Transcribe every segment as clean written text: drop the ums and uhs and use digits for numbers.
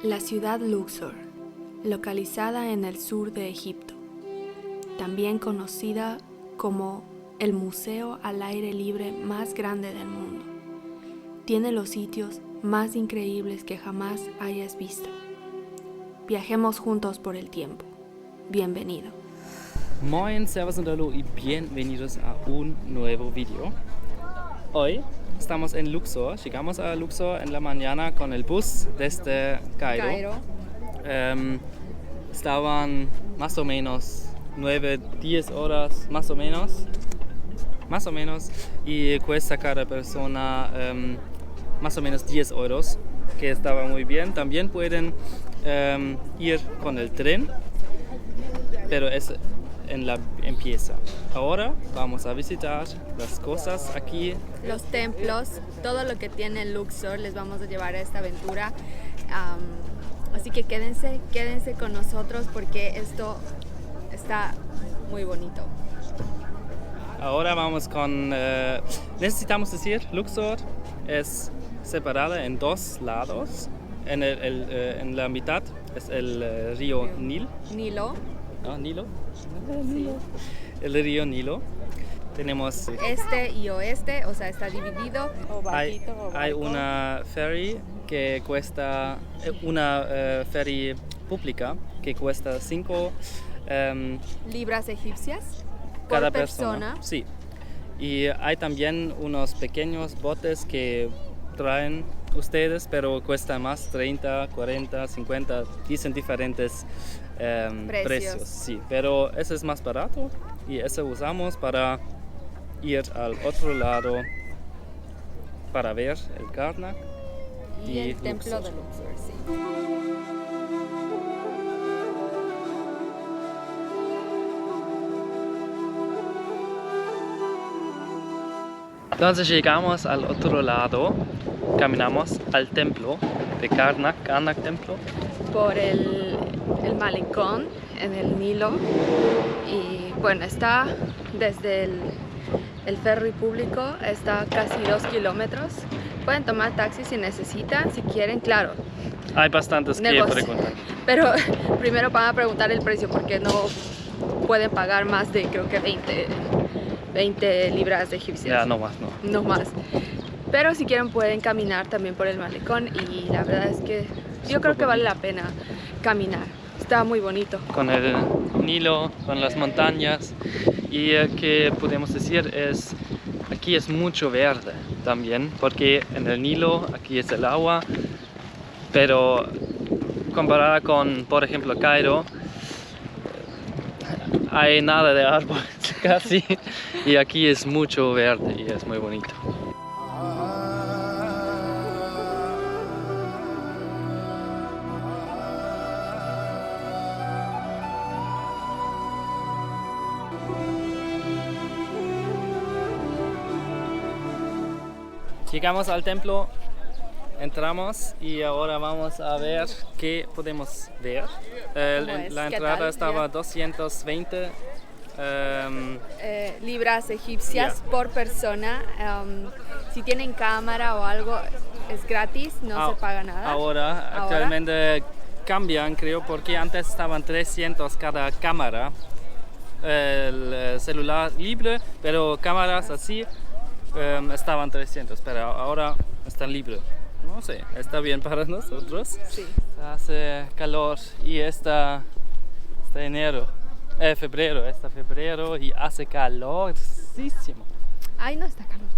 La ciudad Luxor, localizada en el sur de Egipto, también conocida como el museo al aire libre más grande del mundo, tiene los sitios más increíbles que jamás hayas visto. Viajemos juntos por el tiempo. Bienvenido. Moin, servus und hallo y bienvenidos a un nuevo video. Hoy estamos en Luxor, llegamos a Luxor en la mañana con el bus desde Cairo. Estaban más o menos 9-10 horas, más o menos, y cuesta cada persona más o menos 10 euros, que estaba muy bien. También pueden ir con el tren, pero es empieza. Ahora vamos a visitar las cosas aquí. Los templos, todo lo que tiene Luxor, les vamos a llevar a esta aventura. Así que quédense con nosotros porque esto está muy bonito. Ahora vamos con... necesitamos decir, Luxor es separada en dos lados. En la mitad es el río Nilo. ¿No? ¿Nilo? Sí. El río Nilo. Tenemos este y oeste, o sea, está dividido. Hay una ferry que cuesta, una ferry pública que cuesta 5 libras egipcias cada por persona. Sí. Y hay también unos pequeños botes que traen ustedes, pero cuesta más, 30, 40, 50, dicen diferentes precios. Sí, pero ese es más barato y ese usamos para ir al otro lado para ver el Karnak y el templo de Luxor. Sí. Entonces llegamos al otro lado, caminamos al templo de Karnak Templo. Por el malecón en el Nilo, y bueno, está desde el ferry público, está casi 2 kilómetros. Pueden tomar taxi si necesitan, si quieren, claro. Hay bastantes que preguntar. Pero primero van a preguntar el precio porque no pueden pagar más de, creo que 20 libras egipcias. Ya, no más. No más. Pero si quieren pueden caminar también por el malecón y la verdad es que yo creo que vale la pena caminar. Está muy bonito. Con el Nilo, con las montañas, y que podemos decir es, aquí es mucho verde también, porque en el Nilo aquí es el agua, pero comparada con, por ejemplo, Cairo, hay nada de árboles casi, y aquí es mucho verde y es muy bonito. Llegamos al templo, entramos y ahora vamos a ver qué podemos ver. La entrada estaba 220 libras egipcias por persona. Si tienen cámara o algo es gratis, no se paga nada. Ahora actualmente cambian, creo, porque antes estaban 300 cada cámara. El celular libre, pero cámaras así estaban 300, pero ahora están libres. No sé, está bien para nosotros. Sí. Hace calor y está febrero y hace calorísimo. Ay, no está calor.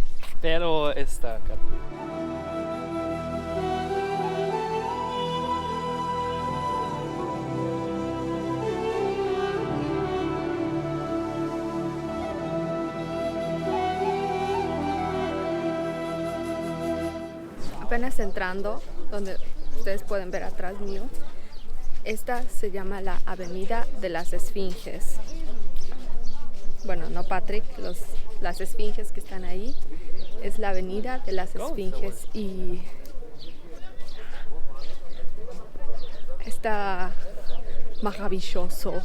Pero está calor. Apenas entrando, donde ustedes pueden ver atrás mío, esta se llama la Avenida de las Esfinges. Bueno, no Patrick, las esfinges que están ahí, es la Avenida de las Esfinges y está maravilloso.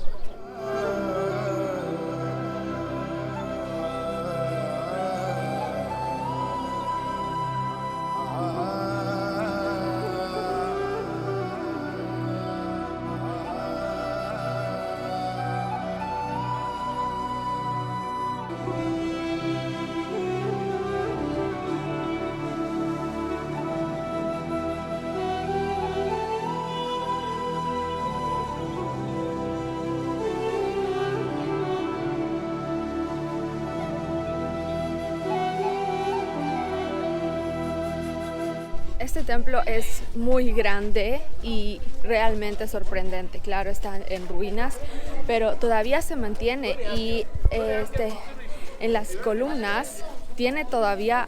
Este templo es muy grande y realmente sorprendente. Claro, está en ruinas, pero todavía se mantiene y en las columnas tiene todavía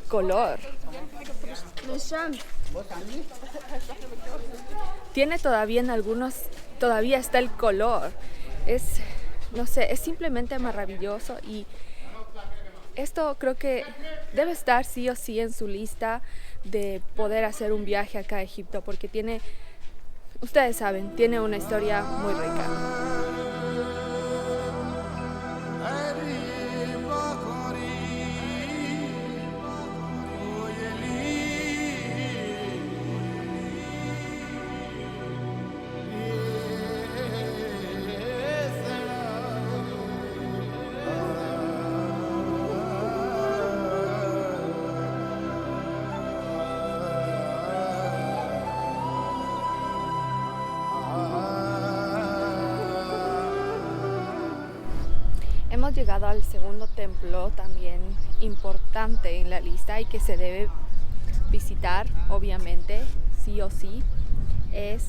color. Tiene todavía en algunos, todavía está el color. No sé, es simplemente maravilloso y esto creo que debe estar sí o sí en su lista de poder hacer un viaje acá a Egipto porque tiene, ustedes saben, tiene una historia muy rica. Hemos llegado al segundo templo también importante en la lista y que se debe visitar, obviamente, sí o sí. Es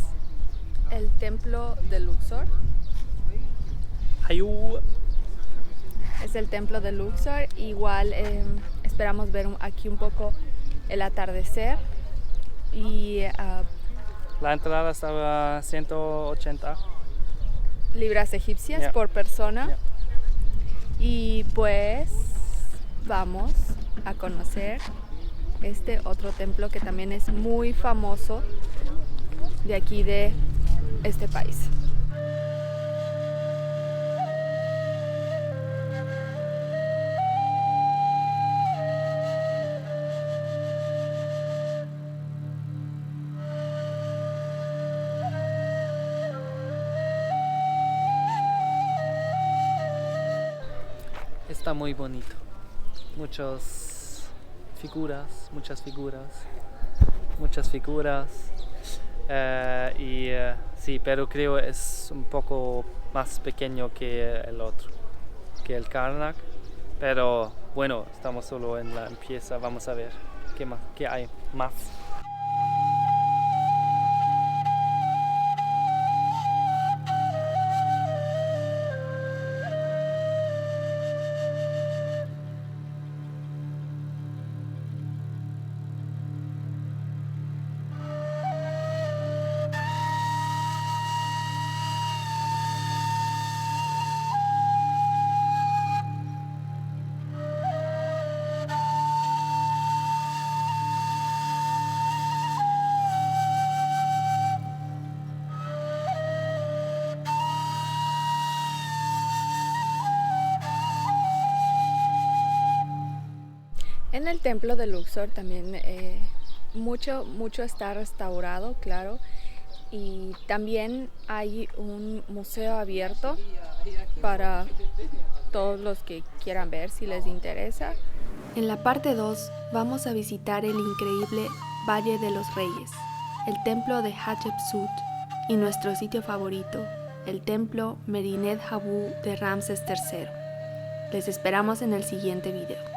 el templo de Luxor. Es el templo de Luxor. Igual esperamos ver aquí un poco el atardecer. Y la entrada estaba 180 libras egipcias por persona. Y pues vamos a conocer este otro templo que también es muy famoso de aquí de este país. Está muy bonito. Muchas figuras. Sí, pero creo es un poco más pequeño que el otro, que el Karnak. Pero bueno, estamos solo en la empieza. Vamos a ver qué hay más. En el templo de Luxor también mucho está restaurado, claro, y también hay un museo abierto para todos los que quieran ver si les interesa. En la parte 2 vamos a visitar el increíble Valle de los Reyes, el templo de Hatshepsut y nuestro sitio favorito, el templo Medinet Habu de Ramses III. Les esperamos en el siguiente video.